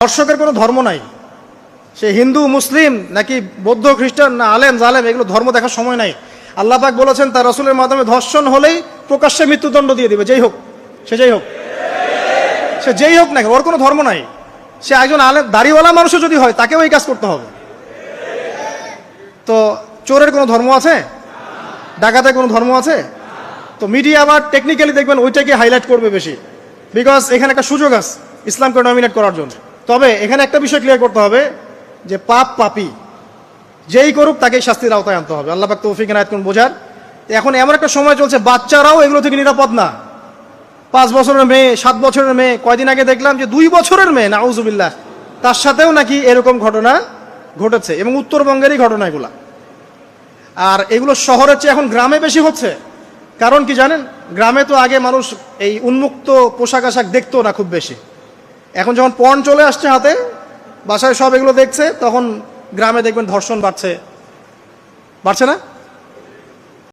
দর্শকের কোনো ধর্ম নাই, সে হিন্দু মুসলিম নাকি বৌদ্ধ খ্রিস্টান না আলেম জালেম, এগুলো ধর্ম দেখার সময় নাই। আল্লাহ পাক বলেছেন তার রাসূলের মাধ্যমে ধর্ষণ হলেই প্রকাশ্যে মৃত্যুদণ্ড দিয়ে দিবে, যেই হোক সে যেই হোক না, ওর কোনো ধর্ম নাই। সে একজন আলেম দাড়িওয়ালা মানুষও যদি হয় তাকেও এই কাজ করতে হবে। তো চোরের কোনো ধর্ম আছে? ডাকাতের কোনো ধর্ম আছে? তো মিডিয়া আবার টেকনিক্যালি দেখবেন ওইটাকে হাইলাইট করবে বেশি, বিকজ এখানে একটা সুযোগ আছে ইসলামকে নমিনেট করার জন্য। তবে এখানে একটা বিষয় ক্লিয়ার করতে হবে যে পাপী যেই করুক তাকেই শাস্তির আওতায় আনতে হবে। আল্লাহ পাক তৌফিক এনায়েত করুন বোঝার। এখন এমন একটা সময় চলছে বাচ্চারাও এগুলো থেকে নিরাপদ না। 5 বছরের মেয়ে, 7 বছরের মেয়ে, কয়দিন আগে দেখলাম যে 2 বছরের মেয়ে, নাউজুবিল্লাহ, তার সাথেও নাকি এরকম ঘটনা ঘটেছে, এবং উত্তরবঙ্গেরই ঘটনা এগুলা। আর এগুলো শহরের চেয়ে এখন গ্রামে বেশি হচ্ছে। কারণ কি জানেন, গ্রামে তো আগে মানুষ এই উন্মুক্ত পোশাক আশাক দেখতো না খুব বেশি। এখন যখন পর্ন চলে আসছে হাতে, বাসায় সব এগুলো দেখছে, তখন গ্রামে দেখবেন ধর্ষণ বাড়ছে না?